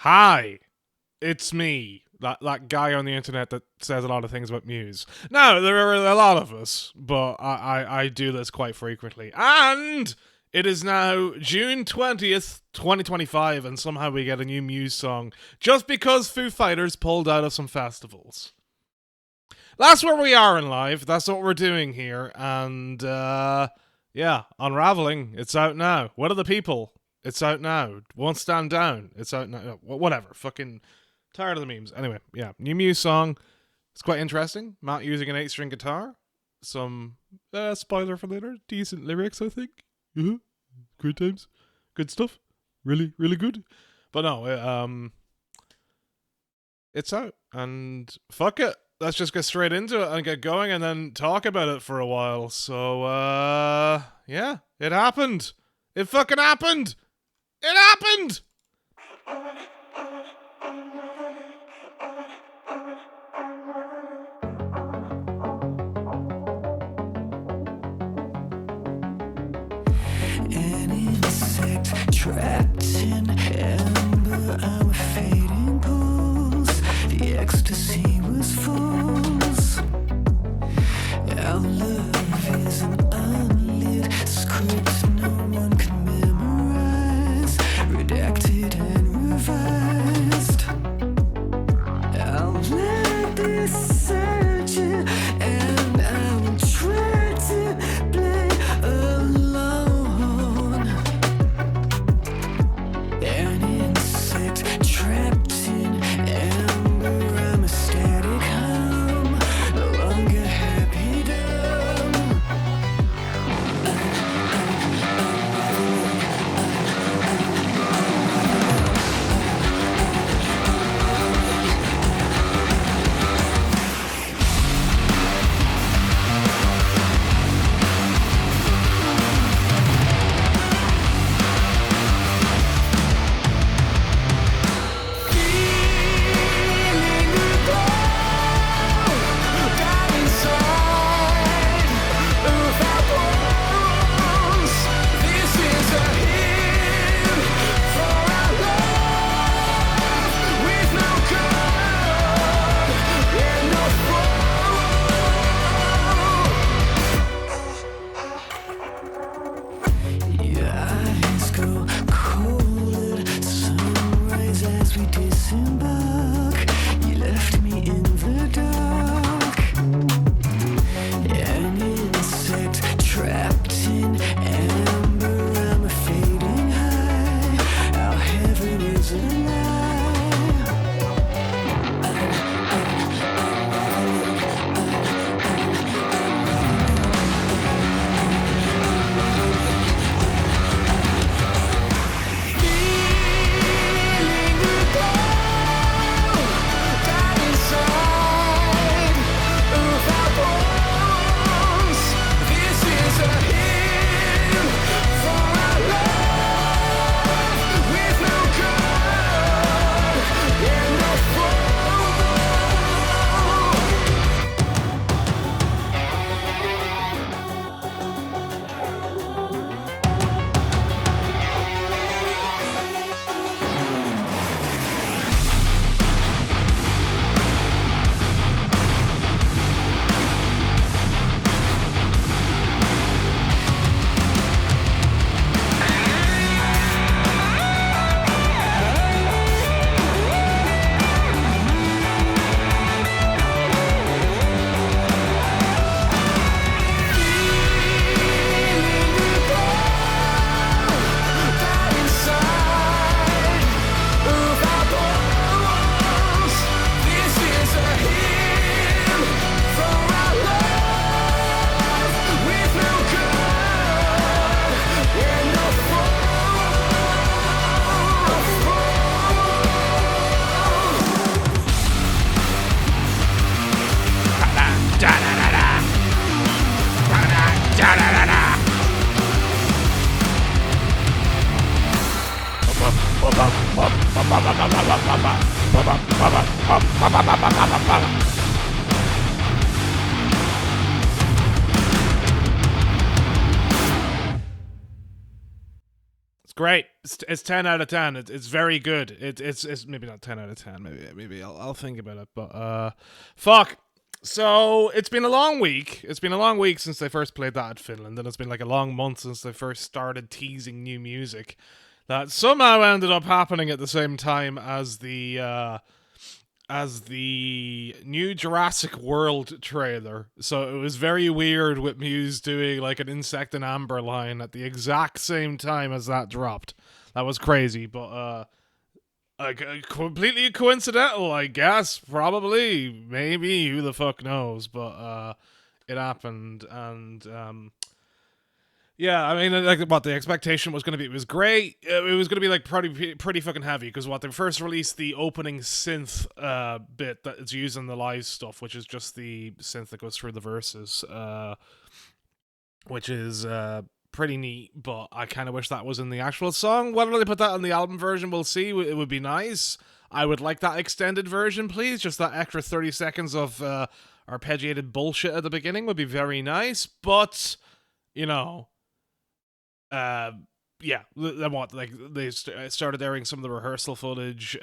Hi, it's me. That guy on the internet that says a lot of things about Muse. No, there are a lot of us, but I do this quite frequently. And it is now June 20th, 2025, and somehow we get a new Muse song just because Foo Fighters pulled out of some festivals. That's where we are in life. That's what we're doing here. And yeah, Unravelling, it's out now. What are the people? It's out now. Won't stand down. It's out now. Whatever. Fucking tired of the memes. Anyway, yeah, new Muse song. It's quite interesting. Matt using an 8-string guitar. Some spoiler for later. Decent lyrics, I think. Good times. Good stuff. Really, really good. But no, it's out and fuck it. Let's just get straight into it and get going and then talk about it for a while. So, yeah, it happened. It fucking happened. It happened! An insect trapped in amber, I'm a fading pulse. The ecstasy was false. Our love is an unlit script no one can memorize, redacted and revised. I'll let this surge in, and I will try to play alone. An insect trapped in amber, I'm a static hum, no longer happy dumb. Your eyes go cold at sunrise as we disembark. You left me in the dark. An insect trapped in amber, I'm a fading high. Our heaven is a lie. It's great. It's 10 out of 10. It's very good. It's maybe not 10 out of 10. Maybe I'll think about it. But fuck. So it's been a long week. It's been a long week since they first played that at Finland, and it's been like a long month since they first started teasing new music. That somehow ended up happening at the same time as the new Jurassic World trailer. So it was very weird with Muse doing like an Insect and Amber line at the exact same time as that dropped. That was crazy, but completely coincidental, I guess. Probably, maybe, who the fuck knows? But it happened, and yeah, I mean, like, what the expectation was going to be, it was great. It was going to be like pretty fucking heavy because what they first released the opening synth bit that is used in the live stuff, which is just the synth that goes through the verses, which is pretty neat. But I kind of wish that was in the actual song. Whether they put that on the album version, we'll see. It would be nice. I would like that extended version, please. Just that extra 30 seconds of arpeggiated bullshit at the beginning would be very nice. But you know. Yeah, then what? Like they started airing some of the rehearsal footage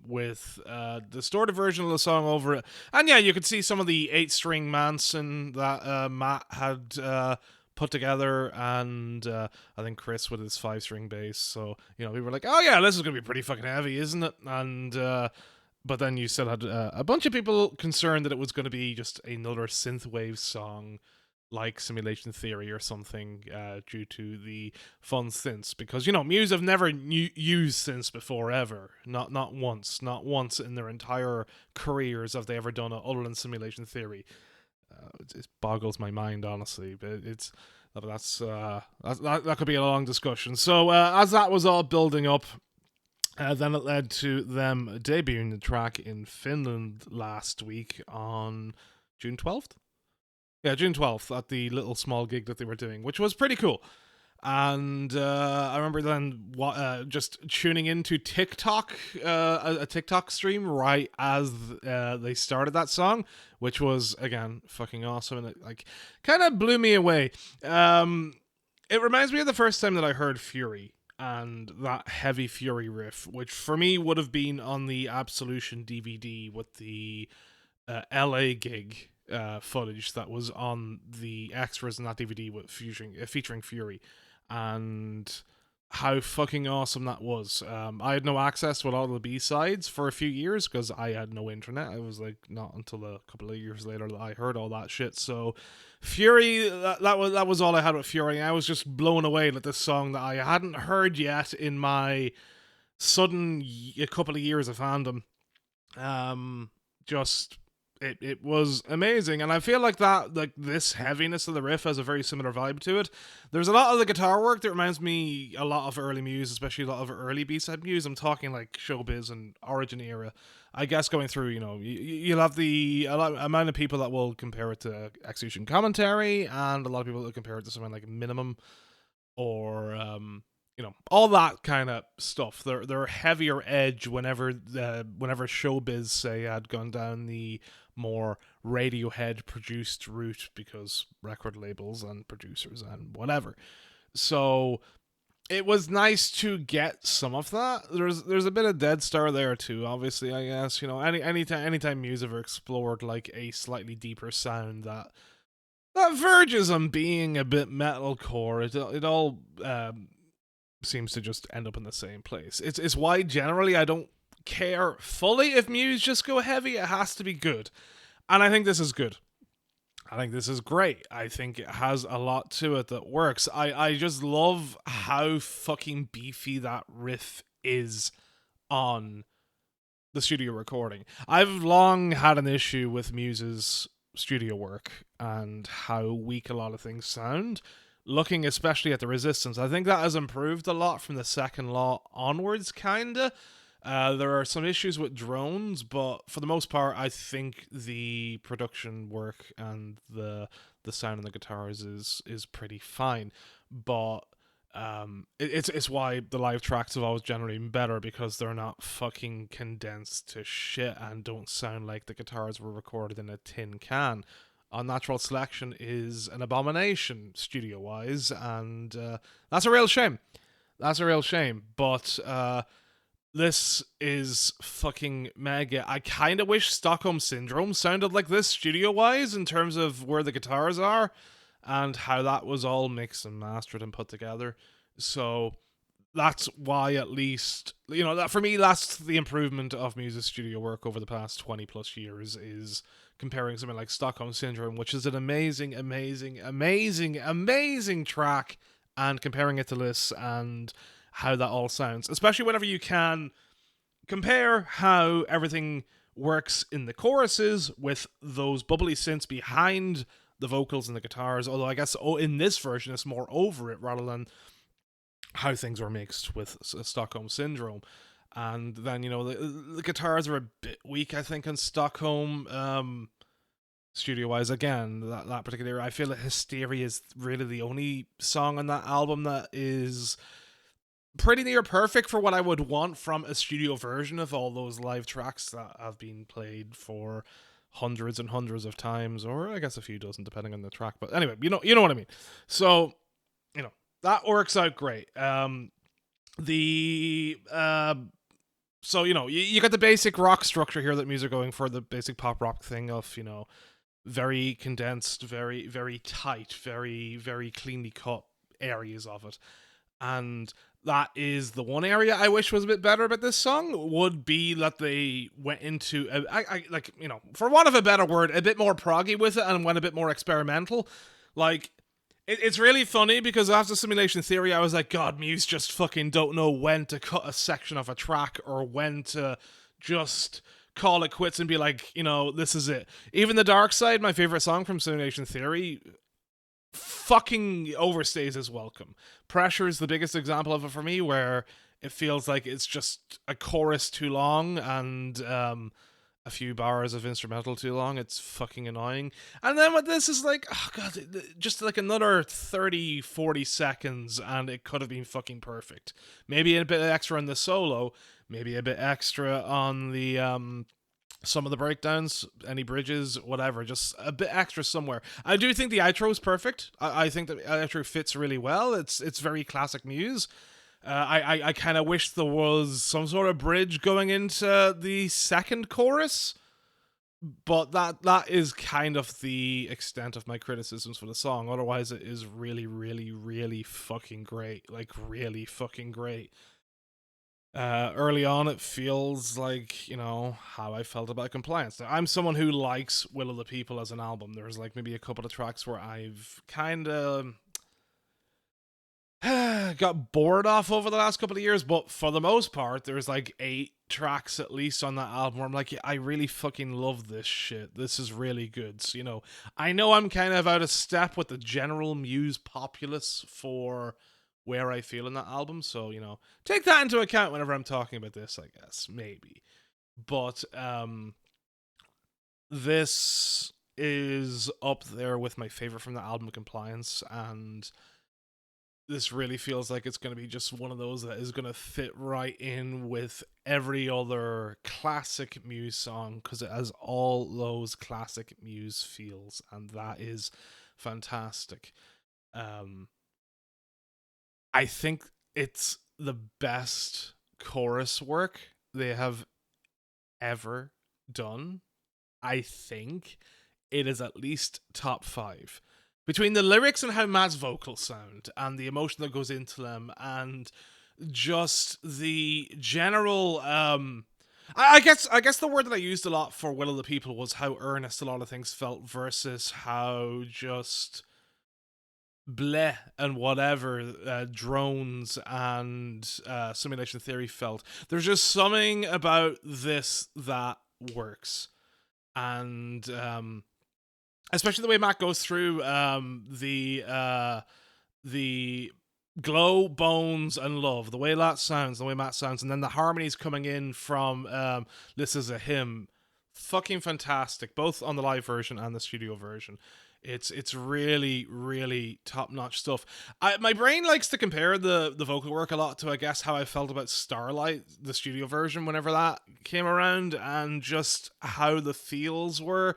with the distorted version of the song over it, and yeah, you could see some of the 8-string Manson that Matt had put together, and I think Chris with his 5-string bass. So we were like, oh yeah, this is gonna be pretty fucking heavy, isn't it? And but then you still had a bunch of people concerned that it was going to be just another synthwave song like Simulation Theory or something, due to the fun synths, because Muse have never used synths before ever, not once in their entire careers have they ever done it other than Simulation Theory. It boggles my mind, honestly, but that could be a long discussion. So as that was all building up, then it led to them debuting the track in Finland last week on June 12th. Yeah, June 12th at the little small gig that they were doing, which was pretty cool. And I remember then just tuning into TikTok, a TikTok stream right as they started that song, which was, again, fucking awesome. And it kind of blew me away. It reminds me of the first time that I heard Fury and that heavy Fury riff, which for me would have been on the Absolution DVD with the LA gig. Footage that was on the extras in that DVD with featuring Fury, and how fucking awesome that was. I had no access to a lot of the B-sides for a few years because I had no internet. It was like not until a couple of years later that I heard all that shit. So Fury, that was all I had with Fury. I was just blown away at this song that I hadn't heard yet in my sudden a couple of years of fandom. It was amazing, and I feel like this heaviness of the riff has a very similar vibe to it. There's a lot of the guitar work that reminds me a lot of early Muse, especially a lot of early B-side Muse. I'm talking like Showbiz and Origin era. I guess going through, you'll have amount of people that will compare it to Execution Commentary, and a lot of people that compare it to something like Minimum, or all that kind of stuff. They're heavier edge whenever Showbiz, say, had gone down the more Radiohead produced route because record labels and producers and whatever. So it was nice to get some of that. There's a bit of Dead Star there too, obviously, I guess. Anytime Muse ever explored like a slightly deeper sound that verges on being a bit metalcore, it all seems to just end up in the same place. It's why generally I don't care fully if Muse just go heavy. It has to be good, and I think this is good. I think this is great. I think it has a lot to it that works. I just love how fucking beefy that riff is on the studio recording. I've long had an issue with Muse's studio work and how weak a lot of things sound. Looking especially at the Resistance, I think that has improved a lot from the second law onwards, kinda. There are some issues with drones, but for the most part, I think the production work and the sound of the guitars is pretty fine. But it's why the live tracks have always generally been better, because they're not fucking condensed to shit and don't sound like the guitars were recorded in a tin can. Unnatural Selection is an abomination studio-wise, and that's a real shame. That's a real shame. But this is fucking mega. I kind of wish Stockholm Syndrome sounded like this studio wise in terms of where the guitars are and how that was all mixed and mastered and put together. So that's why, at least, that for me, that's the improvement of Muse's studio work over the past 20 plus years, is comparing something like Stockholm Syndrome, which is an amazing, amazing, amazing, amazing track, and comparing it to this and how that all sounds, especially whenever you can compare how everything works in the choruses with those bubbly synths behind the vocals and the guitars. Although I guess in this version it's more over it rather than how things were mixed with Stockholm Syndrome. And then the guitars are a bit weak, I think, in Stockholm. Studio wise, again, that particular era, I feel that Hysteria is really the only song on that album that is pretty near perfect for what I would want from a studio version of all those live tracks that have been played for hundreds and hundreds of times, or I guess a few dozen depending on the track. But anyway, you know what I mean. So that works out great. The so you got the basic rock structure here that Muse are going for, the basic pop rock thing of very condensed, very very tight, very very cleanly cut areas of it, and that is the one area I wish was a bit better about this song, would be that they went into for want of a better word, a bit more proggy with it and went a bit more experimental. Like, it's really funny because after Simulation Theory, I was like, God, Muse just fucking don't know when to cut a section of a track or when to just call it quits and be like, this is it. Even The Dark Side, my favorite song from Simulation Theory, fucking overstays his welcome. Pressure is the biggest example of it for me, where it feels like it's just a chorus too long and a few bars of instrumental too long. It's fucking annoying. And then with this is like, oh god, just like another 30-40 seconds and it could have been fucking perfect. Maybe a bit extra on the solo, maybe a bit extra on the some of the breakdowns, any bridges, whatever, just a bit extra somewhere. I do think the outro is perfect. I think the outro fits really well. It's very classic Muse. I kind of wish there was some sort of bridge going into the second chorus, but that is kind of the extent of my criticisms for the song. Otherwise, it is really, really, really fucking great. Like, really fucking great. Early on, it feels like, how I felt about Compliance. Now, I'm someone who likes Will of the People as an album. There's like maybe a couple of tracks where I've kind of got bored off over the last couple of years, but for the most part, there's like 8 tracks at least on that album where I'm like, yeah, I really fucking love this shit. This is really good. So, I know I'm kind of out of step with the general Muse populace for where I feel in that album, so take that into account whenever I'm talking about this, I guess, maybe. But this is up there with my favorite from the album, Compliance, and this really feels like it's going to be just one of those that is going to fit right in with every other classic Muse song, because it has all those classic Muse feels, and that is fantastic. I think it's the best chorus work they have ever done. I think it is at least top 5. Between the lyrics and how Matt's vocals sound, and the emotion that goes into them, and just the general I guess the word that I used a lot for Will of the People was how earnest a lot of things felt versus how just bleh and whatever drones and Simulation Theory felt. There's just something about this that works, and especially the way Matt goes through the glow, bones, and love, the way that sounds, the way Matt sounds, and then the harmonies coming in from This Is a Hymn, fucking fantastic, both on the live version and the studio version. It's really, really top-notch stuff. My brain likes to compare the vocal work a lot to, I guess, how I felt about Starlight, the studio version, whenever that came around, and just how the feels were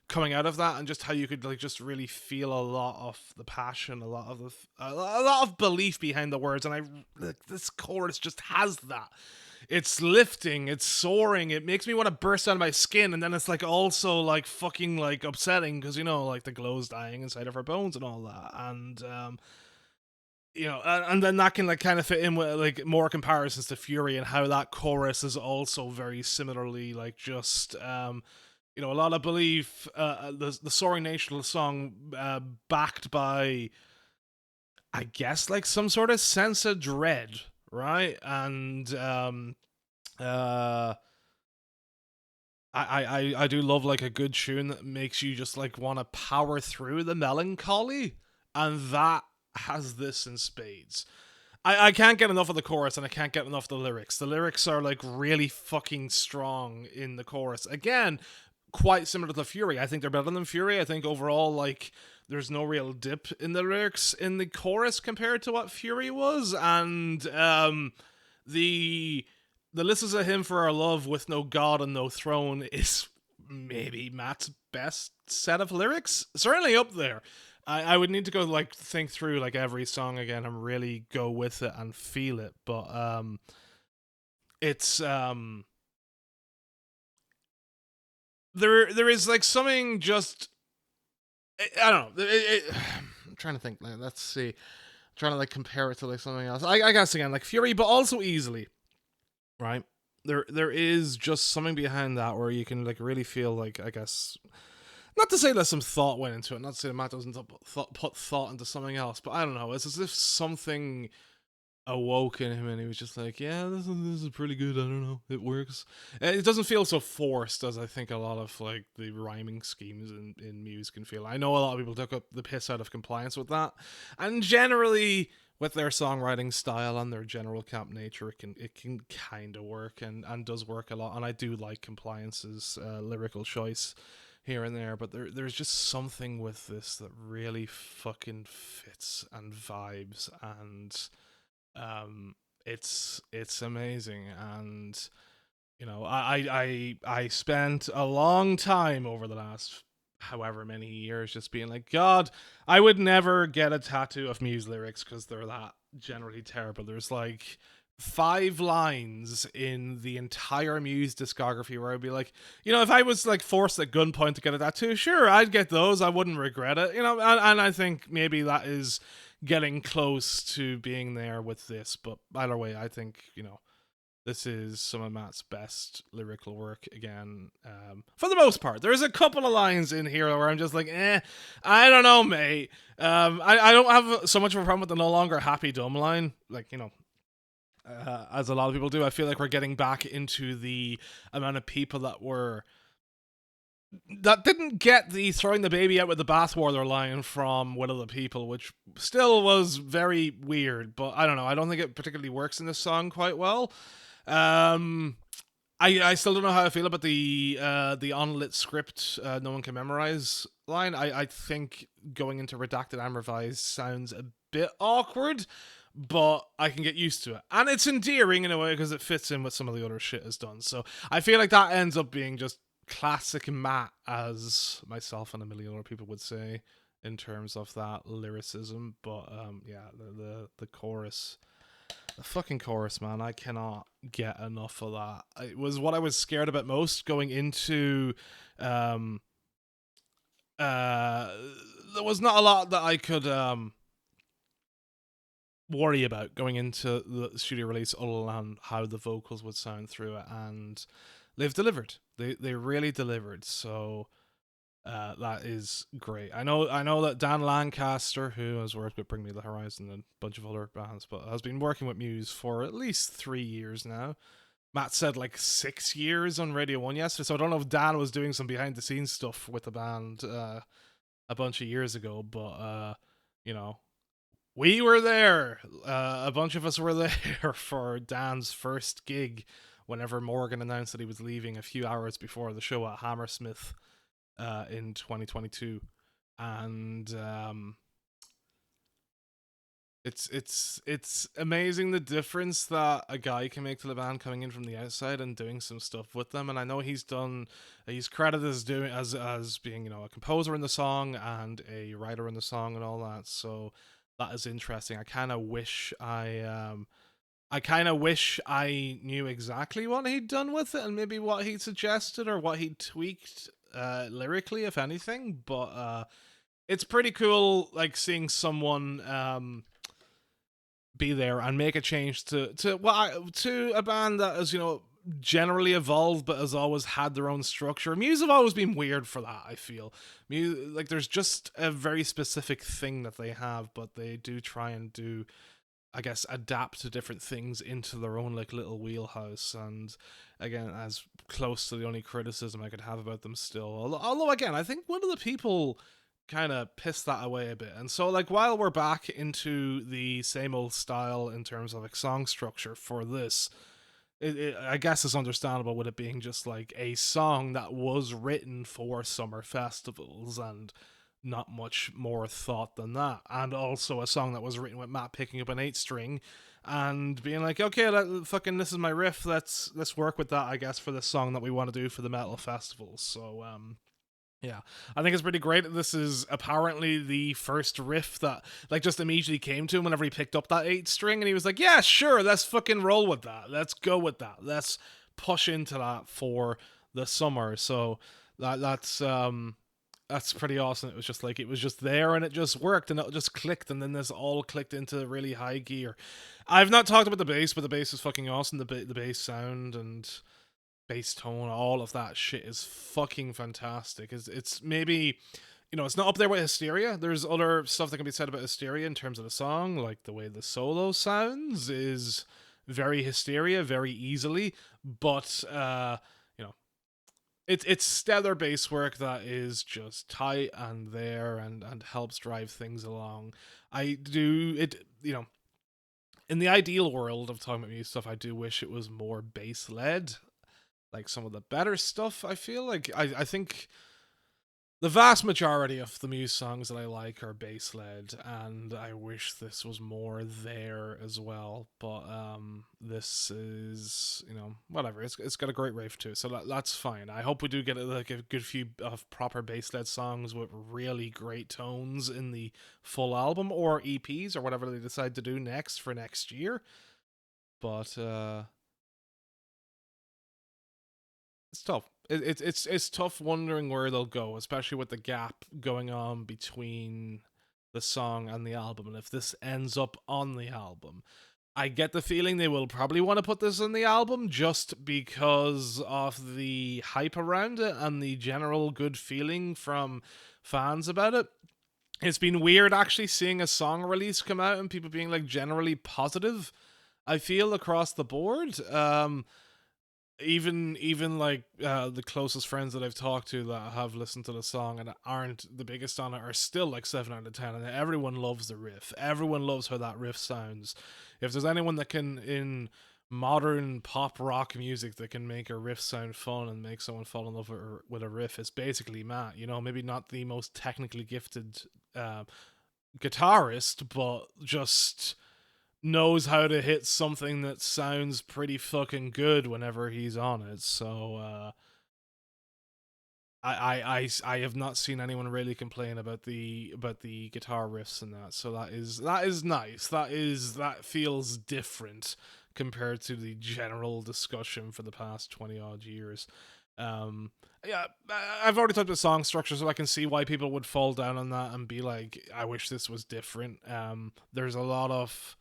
coming out of that, and just how you could like just really feel a lot of the passion, a lot of belief behind the words, and I like this chorus just has that. It's lifting, it's soaring, it makes me want to burst out of my skin, and then it's like also like fucking like upsetting because like the glow's dying inside of her bones and all that, and and then that can like kind of fit in with like more comparisons to Fury and how that chorus is also very similarly like just a lot of belief. The soaring nature of the song, backed by, I guess, like some sort of sense of dread, right? And uh, I do love like a good tune that makes you just like want to power through the melancholy, and that has this in spades. I can't get enough of the chorus, and I can't get enough of the lyrics. The lyrics are like really fucking strong in the chorus. Again, quite similar to Fury. I think they're better than Fury. I think overall, like, there's no real dip in the lyrics in the chorus compared to what Fury was, and the "This is a hymn for our love with no god and no throne" is maybe Matt's best set of lyrics. Certainly up there. I would need to go like think through like every song again and really go with it and feel it. But it's there is like something just I don't know. I'm trying to think. Let's see. I'm trying to like compare it to like something else. I guess again like Fury, but also easily, right? There is just something behind that where you can like really feel like, I guess, not to say that some thought went into it, not to say that Matt doesn't put thought into something else, but I don't know. It's as if something awoke in him and he was just like, yeah, this is pretty good. I don't know, it works. It doesn't feel so forced as I think a lot of like the rhyming schemes in Muse can feel. I know a lot of people took up the piss out of compliance with that, and generally with their songwriting style and their general camp nature, it can kind of work and does work a lot. And I do like Compliance's lyrical choice here and there, but there's just something with this that really fucking fits and vibes, and it's amazing. And I spent a long time over the last however many years just being like, God, I would never get a tattoo of Muse lyrics because they're that generally terrible. There's like 5 lines in the entire Muse discography where I'd be like, if I was like forced at gunpoint to get a tattoo, sure, I'd get those. I wouldn't regret it, and I think maybe that is getting close to being there with this. But either way, I think, this is some of Matt's best lyrical work again, for the most part. There's a couple of lines in here where I'm just like, I don't know, mate. I don't have so much of a problem with the "no longer happy dumb" line. Like, as a lot of people do. I feel like we're getting back into the amount of people that didn't get the throwing the baby out with the bathwater line from Will of the People, which still was very weird, but I don't know. I don't think it particularly works in this song quite well. I still don't know how I feel about the unlit script, no one can memorize line. I think going into redacted and revised sounds a bit awkward, but I can get used to it. And it's endearing in a way because it fits in with some of the other shit has done. So I feel like that ends up being just classic Matt, as myself and a million other people would say, in terms of that lyricism. But yeah, the chorus, the fucking chorus, man, I cannot get enough of that. It was what I was scared about most going into there was not a lot that I could worry about going into the studio release other than how the vocals would sound through it, and they've delivered. They really delivered. So that is great. I know that Dan Lancaster, who has worked with Bring Me the Horizon and a bunch of other bands, but has been working with Muse for at least 3 years now. Matt said like 6 years on Radio 1 yesterday, so I don't know if Dan was doing some behind the scenes stuff with the band a bunch of years ago, but we were there. A bunch of us were there for Dan's first gig whenever Morgan announced that he was leaving a few hours before the show at Hammersmith in 2022. And It's amazing the difference that a guy can make to the band coming in from the outside and doing some stuff with them. And I know he's credited as doing as being a composer in the song and a writer in the song and all that. So that is interesting. I kind of wish I knew exactly what he'd done with it and maybe what he'd suggested or what he'd tweaked lyrically, if anything. But it's pretty cool, like seeing someone be there and make a change to a band that has generally evolved but has always had their own structure. Muse have always been weird for that. I feel Muse, like there's just a very specific thing that they have, but they do try and do, I guess, adapt to different things into their own like little wheelhouse. And again, as close to the only criticism I could have about them still. Although again, I think one of the people kind of pissed that away a bit. And so like while we're back into the same old style in terms of like song structure for this, I guess it's understandable with it being just like a song that was written for summer festivals and not much more thought than that. And also a song that was written with Matt picking up an 8 string and being like, okay, this is my riff. Let's work with that, I guess, for the song that we want to do for the metal festivals. So yeah, I think it's pretty great that this is apparently the first riff that like just immediately came to him whenever he picked up that 8 string, and he was like, "Yeah, sure, let's fucking roll with that. Let's go with that. Let's push into that for the summer." So that's pretty awesome. It was just like it was just there and it just worked and it just clicked, and then this all clicked into really high gear. I've not talked about the bass, but the bass is fucking awesome. The bass sound and bass tone, all of that shit is fucking fantastic. It's maybe, it's not up there with Hysteria. There's other stuff that can be said about Hysteria in terms of the song, like the way the solo sounds is very Hysteria, very easily, but you know, it's stellar bass work that is just tight and there and helps drive things along. I do it, in the ideal world of talking about music stuff, I do wish it was more bass led, like some of the better stuff. I feel like I think the vast majority of the Muse songs that I like are bass led, and I wish this was more there as well. But this is whatever. It's got a great riff to it, so that's fine. I hope we do get like a good few of proper bass led songs with really great tones in the full album or EPs or whatever they decide to do next for next year. But it's tough. It's tough wondering where they'll go, especially with the gap going on between the song and the album. And if this ends up on the album, I get the feeling they will probably want to put this on the album just because of the hype around it and the general good feeling from fans about it. It's been weird actually seeing a song release come out and people being like generally positive. I feel across the board. Even like the closest friends that I've talked to that have listened to the song and aren't the biggest on it are still like 7 out of 10, and everyone loves the riff. Everyone loves how that riff sounds. If there's anyone that can in modern pop rock music that can make a riff sound fun and make someone fall in love with a riff, it's basically Matt. Maybe not the most technically gifted guitarist, but just knows how to hit something that sounds pretty fucking good whenever he's on it. So I have not seen anyone really complain about the guitar riffs and that. So that is nice. That feels different compared to the general discussion for the past 20 odd years. Yeah, I've already talked about song structure, so I can see why people would fall down on that and be like, I wish this was different. There's a lot of,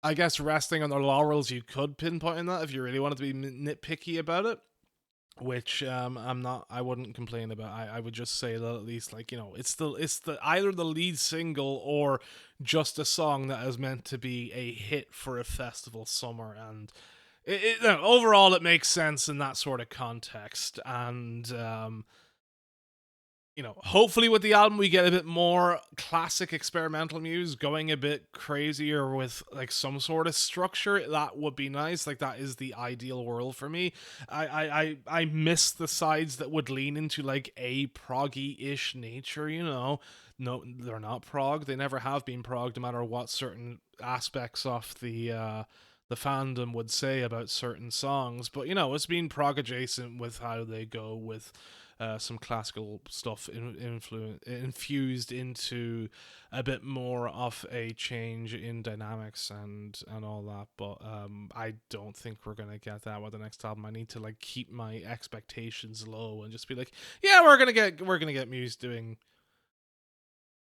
I guess, resting on their laurels. You could pinpoint in that if you really wanted to be nitpicky about it, which I'm not. I wouldn't complain about. I would just say that at least, like, it's the either the lead single or just a song that is meant to be a hit for a festival summer, and overall it makes sense in that sort of context. And hopefully with the album we get a bit more classic experimental Muse, going a bit crazier with like some sort of structure. That would be nice. Like that is the ideal world for me. I miss the sides that would lean into like a proggy-ish nature. No, they're not prog. They never have been prog, no matter what certain aspects of the fandom would say about certain songs. But it's been prog adjacent with how they go with some classical stuff infused into a bit more of a change in dynamics and all that. But I don't think we're gonna get that with the next album. I need to like keep my expectations low and just be like, yeah, we're gonna get Muse doing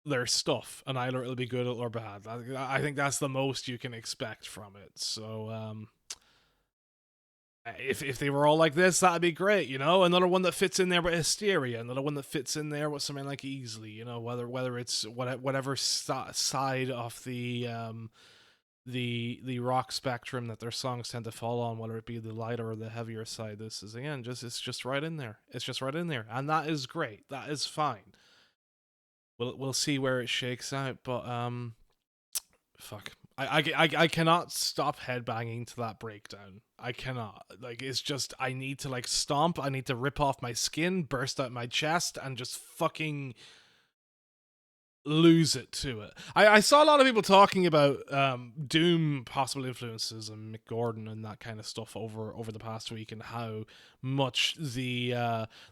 their stuff, and either it'll be good or bad. I think that's the most you can expect from it. So if they were all like this, that'd be great. Another one that fits in there with Hysteria, another one that fits in there with something like Easily. Whether it's whatever side of the rock spectrum that their songs tend to fall on, whether it be the lighter or the heavier side. This is again it's just right in there. It's just right in there, and that is great. That is fine. We'll see where it shakes out, but fuck. I cannot stop headbanging to that breakdown. I cannot. Like, it's just, I need to like stomp. I need to rip off my skin, burst out my chest, and just fucking lose it to it. I saw a lot of people talking about Doom possible influences and Mick Gordon and that kind of stuff over the past week, and how much the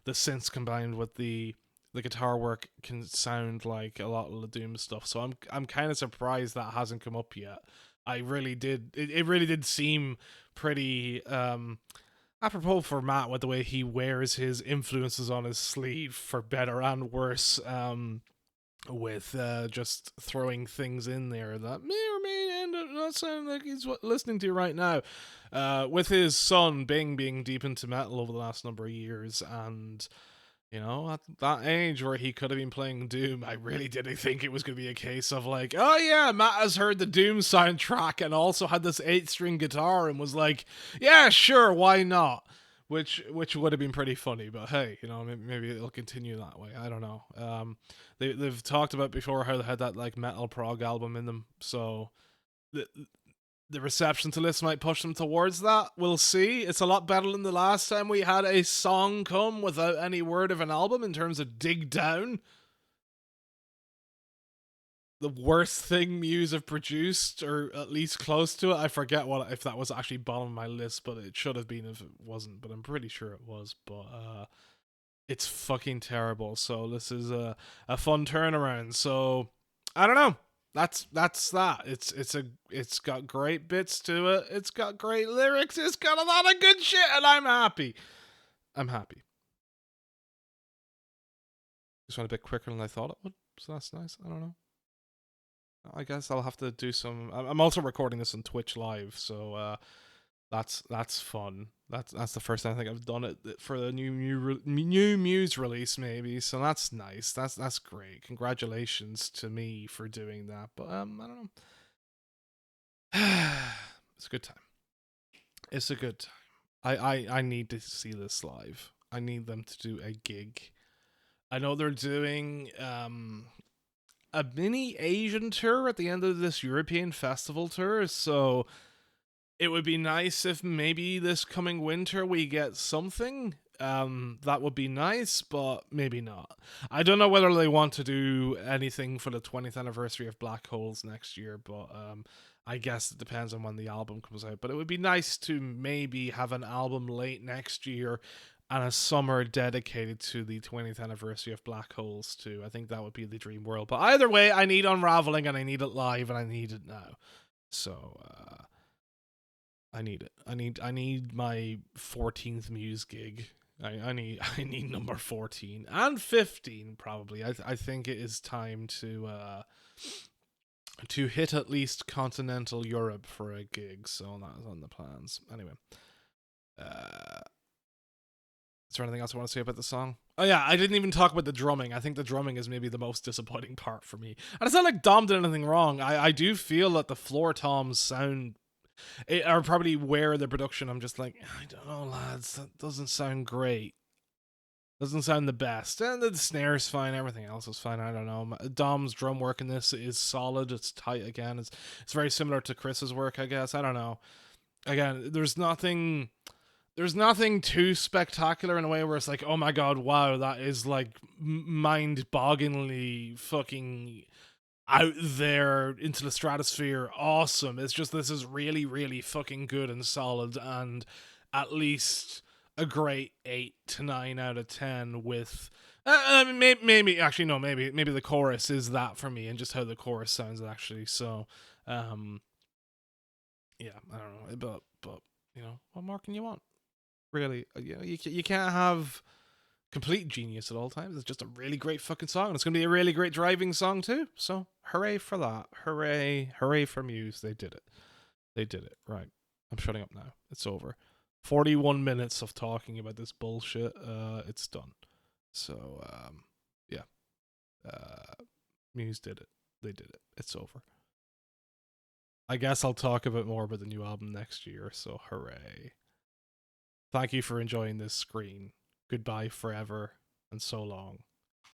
synths combined with the guitar work can sound like a lot of the Doom stuff. So I'm kind of surprised that hasn't come up yet. I really did. It really did seem pretty apropos for Matt with the way he wears his influences on his sleeve, for better and worse. With just throwing things in there that may or may end up not sounding like he's listening to right now. With his son Bing being deep into metal over the last number of years, and at that age where he could have been playing Doom, I really didn't think it was going to be a case of like, oh yeah, Matt has heard the Doom soundtrack and also had this 8-string guitar and was like, yeah, sure, why not? Which would have been pretty funny, but hey, maybe it'll continue that way. I don't know. They've talked about before how they had that like metal prog album in them, so the reception to this might push them towards that. We'll see. It's a lot better than the last time we had a song come without any word of an album in terms of Dig Down. The worst thing Muse have produced, or at least close to it. I forget if that was actually bottom of my list, but it should have been if it wasn't, but I'm pretty sure it was. But it's fucking terrible. So this is a fun turnaround. So I don't know. That's that. It's got great bits to it. It's got great lyrics. It's got a lot of good shit, and I'm happy. Just went a bit quicker than I thought it would, so that's nice. I don't know. I guess I'll have to do some. I'm also recording this on Twitch Live, so that's fun. That's the first time I think I've done it for the new Muse release, maybe. So that's nice. That's great. Congratulations to me for doing that. But I don't know. It's a good time. It's a good time. I need to see this live. I need them to do a gig. I know they're doing a mini Asian tour at the end of this European festival tour, so it would be nice if maybe this coming winter we get something. That would be nice, but maybe not. I don't know whether they want to do anything for the 20th anniversary of Black Holes next year, but I guess it depends on when the album comes out. But it would be nice to maybe have an album late next year and a summer dedicated to the 20th anniversary of Black Holes too. I think that would be the dream world. But either way, I need Unravelling, and I need it live, and I need it now. So I need it. I need my 14th Muse gig. I need number 14 and 15 probably. I think it is time to hit at least continental Europe for a gig. So that is on the plans. Anyway, is there anything else I want to say about the song? Oh yeah, I didn't even talk about the drumming. I think the drumming is maybe the most disappointing part for me. And it's not like Dom did anything wrong. I do feel that the floor toms sound are probably where the production. I'm just like, I don't know, lads. That doesn't sound great. Doesn't sound the best. And the snare's fine. Everything else is fine. I don't know. Dom's drum work in this is solid. It's tight again. It's very similar to Chris's work, I guess. I don't know. Again, there's nothing there's nothing too spectacular in a way where it's like, oh my god, wow, that is like mind-bogglingly fucking out there into the stratosphere awesome. It's just this is really, really fucking good and solid, and at least a great 8 to 9 out of 10 with maybe actually no, maybe the chorus is that for me, and just how the chorus sounds actually. So yeah, I don't know, but you know, what more can you want, really? You know, you can't have complete genius at all times. It's just a really great fucking song, and it's gonna be a really great driving song too. So hooray for that! Hooray for Muse! They did it. They did it. Right. I'm shutting up now. It's over. 41 minutes of talking about this bullshit. It's done. So yeah. Muse did it. They did it. It's over. I guess I'll talk a bit more about the new album next year. So hooray! Thank you for enjoying this screen. Goodbye forever and so long.